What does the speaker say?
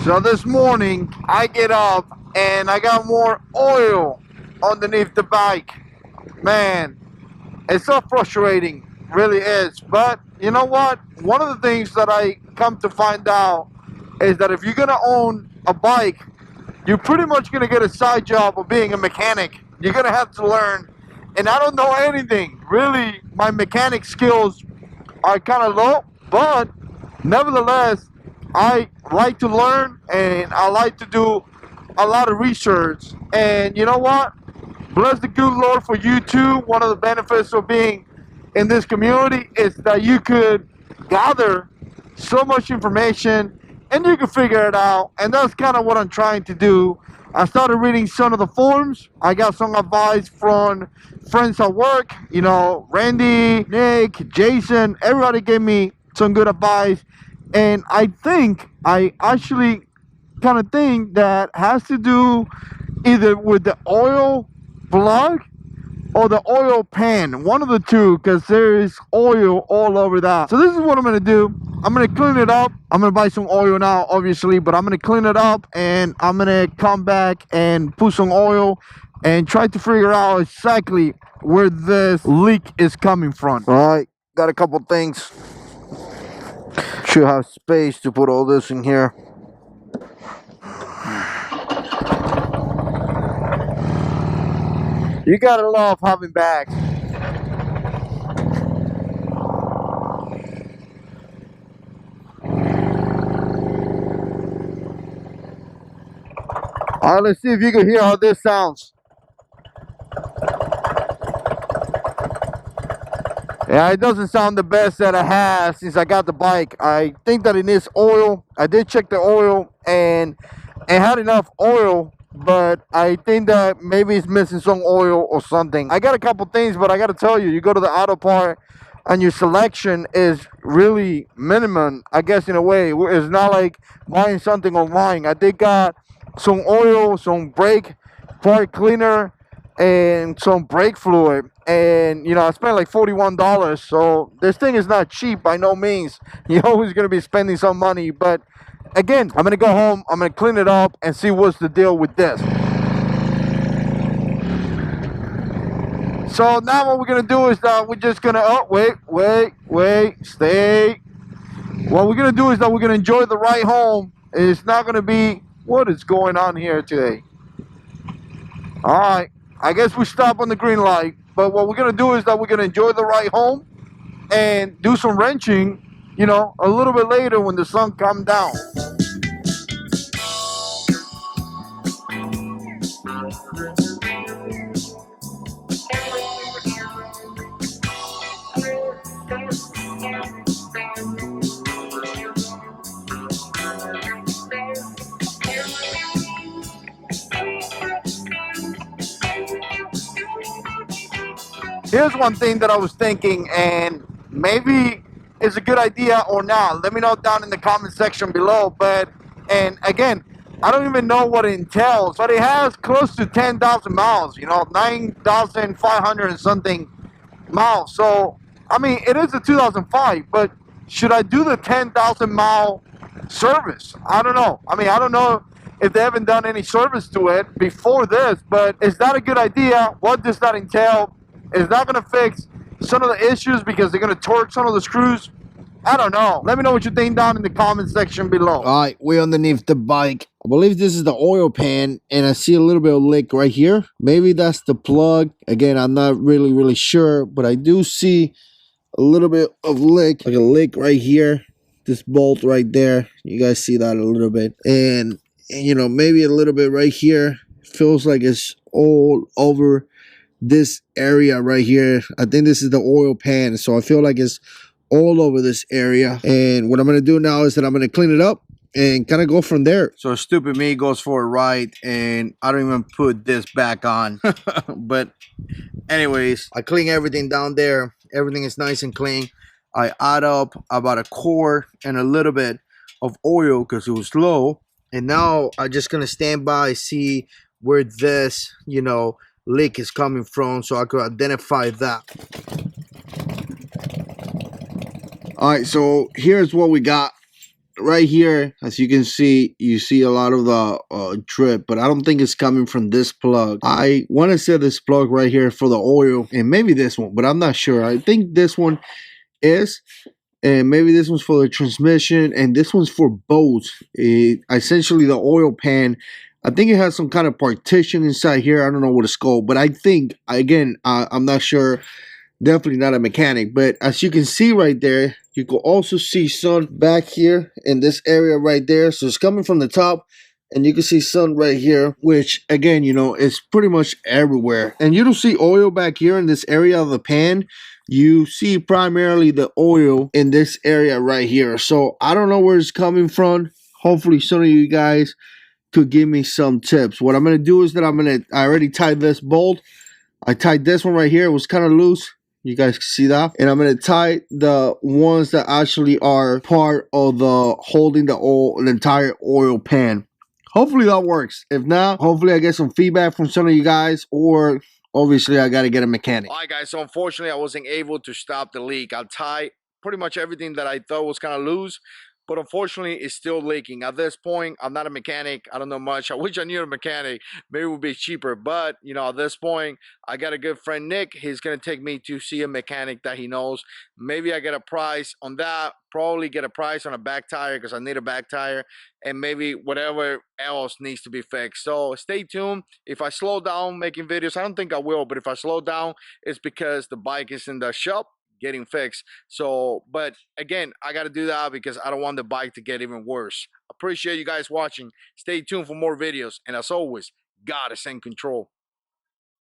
So this morning I get up and I got more oil underneath the bike. Man, it's so frustrating, really is. But you know what? One of the things that I come to find out is that if you're gonna own a bike, you're pretty much gonna get a side job of being a mechanic. You're gonna have to learn, and I don't know anything. Really, my mechanic skills are kind of low, but nevertheless, I like to learn and I like to do a lot of research. And you know what? Bless the good Lord for you too. One of the benefits of being in this community is that you could gather so much information and you can figure it out. And that's kind of what I'm trying to do. I started reading some of the forums. I got some advice from friends at work, you know, Randy, Nick, Jason, everybody gave me some good advice. And I think I actually kind of think that has to do either with the oil plug or the oil pan, one of the two, because there is oil all over that. So this is what I'm gonna do. I'm gonna clean it up. I'm gonna buy some oil now, obviously, but I'm gonna clean it up and I'm gonna come back and put some oil and try to figure out exactly where this leak is coming from. All right, got a couple things. Should have space to put all this in here. You gotta love having bags. All right, let's see if you can hear how this sounds. Yeah, it doesn't sound the best that it has since I got the bike. I think that it needs oil. I did check the oil and it had enough oil, but I think that maybe it's missing some oil or something. I got a couple things, but I got to tell you, you go to the auto part and your selection is really minimum, I guess, in a way. It's not like buying something online. I did got some oil, some brake part cleaner, and some brake fluid, and you know I spent like $41. So this thing is not cheap by no means. You're always going to be spending some money, but again, I'm going to go home, I'm going to clean it up and see what's the deal with this. So now what we're going to do is that we're just going to, oh wait, stay. What we're going to do is that we're going to enjoy the ride home. It's not going to be, what is going on here today? All right, I guess we stop on the green light, but what we're gonna do is that we're gonna enjoy the ride home and do some wrenching, you know, a little bit later when the sun comes down. Here's one thing that I was thinking, and maybe it's a good idea or not. Let me know down in the comment section below. But, and again, I don't even know what it entails, but it has close to 10,000 miles, you know, 9,500 and something miles. So, I mean, it is a 2005, but should I do the 10,000 mile service? I don't know. I mean, I don't know if they haven't done any service to it before this, but is that a good idea? What does that entail? Is that going to fix some of the issues because they're going to torque some of the screws? I don't know. Let me know what you think down in the comment section below. All right, we're underneath the bike. I believe this is the oil pan, and I see a little bit of leak right here. Maybe that's the plug. Again, I'm not really sure, but I do see a little bit of leak, like a leak right here. This bolt right there. You guys see that a little bit. And you know, maybe a little bit right here. Feels like it's all over this area right here. I think this is the oil pan, so I feel like it's all over this area. And what I'm going to do now is that I'm going to clean it up and kind of go from there. So stupid me goes for a ride and I don't even put this back on. But anyways, I clean everything down there. Everything is nice and clean. I add up about a quart and a little bit of oil because it was low. And now I'm just going to stand by, see where this, you know, leak is coming from so I could identify that. All right, so here's what we got right here. As you can see, you see a lot of the drip, but I don't think it's coming from this plug. I want to set this plug right here for the oil, and maybe this one, but I'm not sure. I think this one is, and maybe this one's for the transmission, and this one's for both. Essentially, the oil pan. I think it has some kind of partition inside here. I don't know what it's called, but I think, again, I'm not sure. Definitely not a mechanic, but as you can see right there, you can also see sun back here in this area right there. So it's coming from the top, and you can see sun right here, which again, you know, it's pretty much everywhere. And you don't see oil back here in this area of the pan. You see primarily the oil in this area right here. So I don't know where it's coming from. Hopefully some of you guys could give me some tips. What I'm going to do is that I already tied this bolt. I tied this one right here. It was kind of loose. You guys can see that. And I'm going to tie the ones that actually are part of the holding the oil, the entire oil pan. Hopefully that works. If not, hopefully I get some feedback from some of you guys, or obviously I got to get a mechanic. All right, guys, so unfortunately I wasn't able to stop the leak. I tied pretty much everything that I thought was kind of loose, but unfortunately it's still leaking. At this point, I'm not a mechanic. I don't know much. I wish I knew a mechanic. Maybe it would be cheaper, but you know, at this point, I got a good friend, Nick. He's gonna take me to see a mechanic that he knows. Maybe I get a price on that. Probably get a price on a back tire because I need a back tire, and maybe whatever else needs to be fixed. So stay tuned. If I slow down making videos, I don't think I will, but if I slow down, it's because the bike is in the shop getting fixed. So, but again, I got to do that because I don't want the bike to get even worse. Appreciate you guys watching. Stay tuned for more videos, and as always, God is in control.